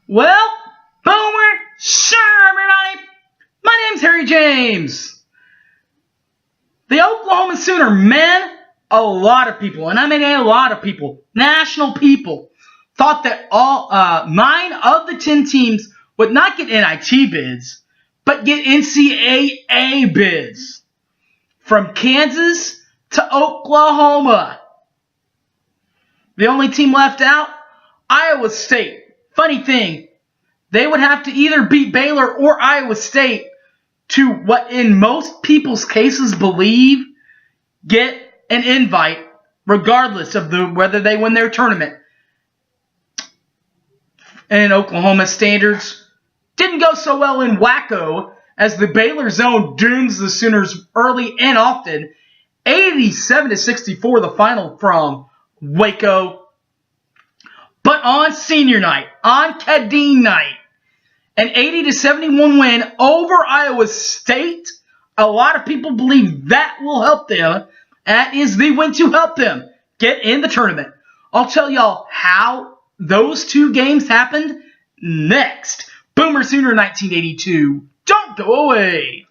Well, Boomer, sure, everybody. My name's Harry James. The Oklahoma Sooner men, a lot of people, and I mean a lot of people, national people, thought that all 9 of the 10 teams would not get NIT bids, but get NCAA bids. From Kansas to Oklahoma. The only team left out, Iowa State. Funny thing, they would have to either beat Baylor or Iowa State to what in most people's cases believe get an invite regardless of whether they win their tournament. And Oklahoma standards didn't go so well in Waco as the Baylor zone dooms the Sooners early and often. 87-64 the final from Waco. But on senior night, on Kadeen night, an 80-71 win over Iowa State. A lot of people believe that will help them. That is the win to help them get in the tournament. I'll tell y'all how those 2 games happened next. Boomer Sooner 1982. Don't go away.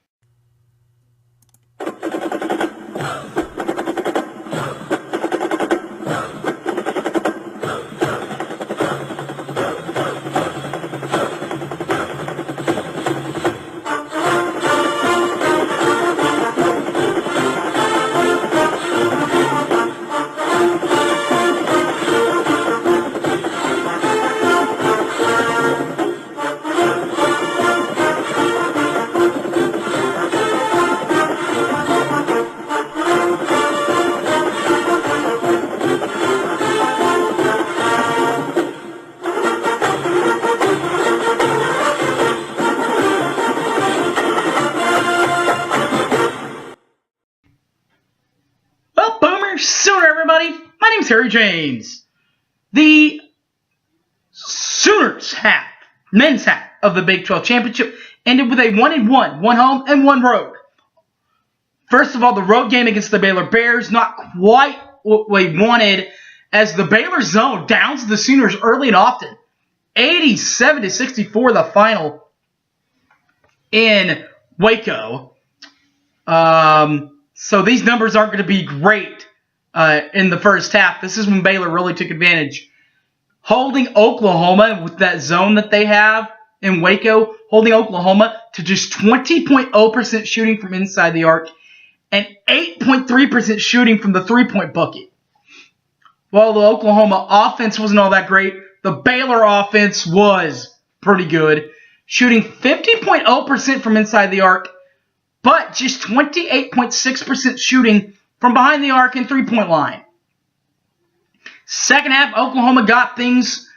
Sooner, everybody. My name's Harry James. The Sooners half, men's half of the Big 12 Championship ended with a 1-1, 1 home and 1 road. First of all, the road game against the Baylor Bears, not quite what we wanted, as the Baylor zone downs the Sooners early and often. 87-64 the final in Waco. So these numbers aren't going to be great in the first half. This is when Baylor really took advantage. Holding Oklahoma with that zone that they have in Waco, holding Oklahoma to just 20.0% shooting from inside the arc and 8.3% shooting from the three-point bucket. While the Oklahoma offense wasn't all that great, the Baylor offense was pretty good, shooting 50.0% from inside the arc, but just 28.6% shooting from behind the arc and three-point line. Second half, Oklahoma got things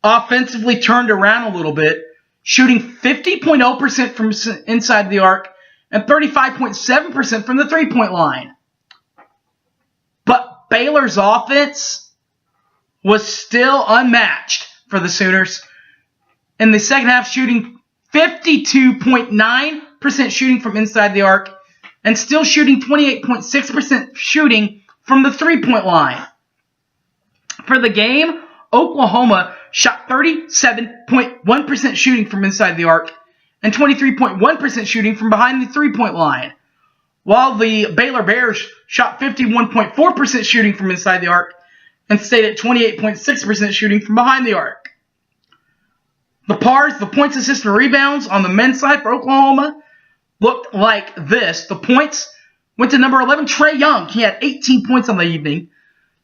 offensively turned around a little bit, shooting 50.0% from inside the arc and 35.7% from the three-point line. But Baylor's offense was still unmatched for the Sooners. In the second half, shooting 52.9% shooting from inside the arc and still shooting 28.6% shooting from the three-point line. For the game, Oklahoma shot 37.1% shooting from inside the arc and 23.1% shooting from behind the three-point line, while the Baylor Bears shot 51.4% shooting from inside the arc and stayed at 28.6% shooting from behind the arc. The pars, the points, assists, and rebounds on the men's side for Oklahoma looked like this. The points went to number 11, Trae Young. He had 18 points on the evening.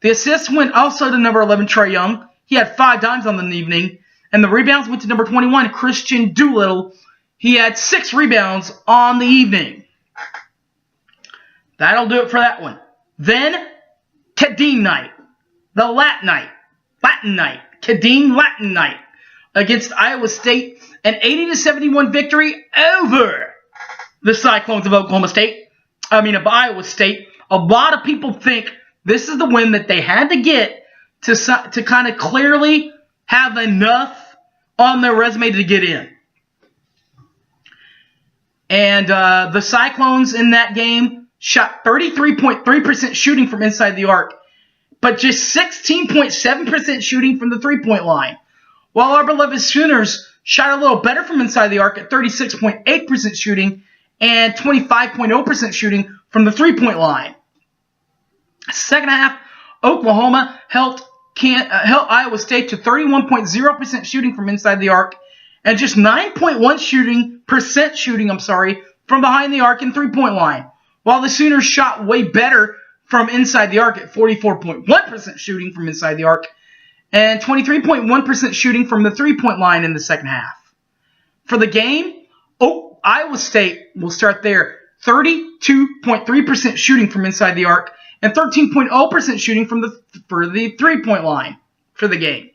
The assists went also to number 11, Trae Young. He had 5 dimes on the evening. And the rebounds went to number 21, Christian Doolittle. He had 6 rebounds on the evening. That'll do it for that one. Then, Kadeen night. The Latin night. Kadeen Latin night. Against Iowa State. An 80-71 victory over the Cyclones of Iowa State. A lot of people think this is the win that they had to get to kind of clearly have enough on their resume to get in. And the Cyclones in that game shot 33.3% shooting from inside the arc, but just 16.7% shooting from the three-point line. while our beloved Sooners shot a little better from inside the arc at 36.8% shooting and 25.0% shooting from the three-point line. Second half, Oklahoma held Iowa State to 31.0% shooting from inside the arc and just 9.1% shooting from behind the arc and three-point line, while the Sooners shot way better from inside the arc at 44.1% shooting from inside the arc and 23.1% shooting from the three-point line in the second half. For the game, Iowa State, will start there, 32.3% shooting from inside the arc and 13.0% shooting for the three-point line for the game.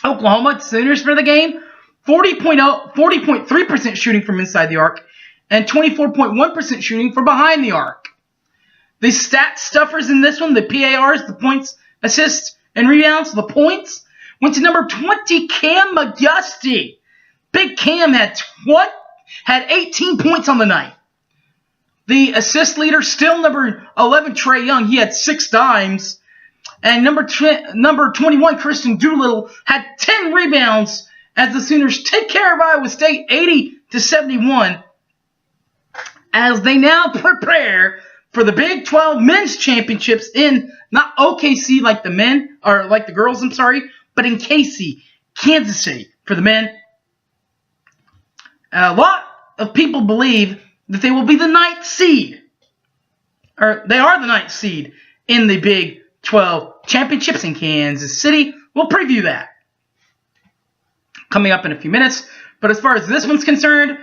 Oklahoma Sooners for the game, 40.3% shooting from inside the arc and 24.1% shooting from behind the arc. The stat stuffers in this one, the PARs, the points, assists, and rebounds, the points, went to number 20, Cam McGusty. Big Cam had 18 points on the night. The assist leader, still number 11, Trae Young. He had 6 dimes. And number 21, Christian Doolittle, had 10 rebounds as the Sooners take care of Iowa State 80-71 as they now prepare for the Big 12 Men's Championships in not OKC like the men, or like the girls, but in KC, Kansas City for the men. A lot of people believe that they will be the 9th seed, or they are the 9th seed in the Big 12 Championships in Kansas City. We'll preview that coming up in a few minutes. But as far as this one's concerned,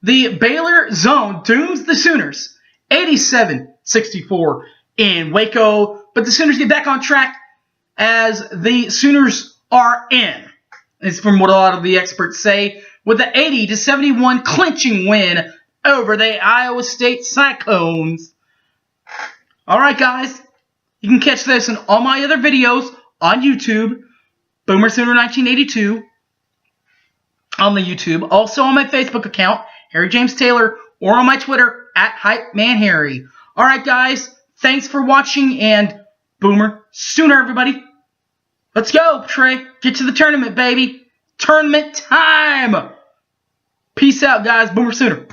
the Baylor Zone dooms the Sooners 87-64 in Waco. But the Sooners get back on track as the Sooners are in. It's from what a lot of the experts say, with the 80-71 clinching win over the Iowa State Cyclones. All right, guys. You can catch this and all my other videos on YouTube, Boomer Sooner 1982 on the YouTube. Also on my Facebook account, Harry James Taylor, or on my Twitter, @HypeManHarry. All right, guys. Thanks for watching, and Boomer Sooner, everybody. Let's go, Trey. Get to the tournament, baby. Tournament time. Peace out, guys. Boomer Sooner.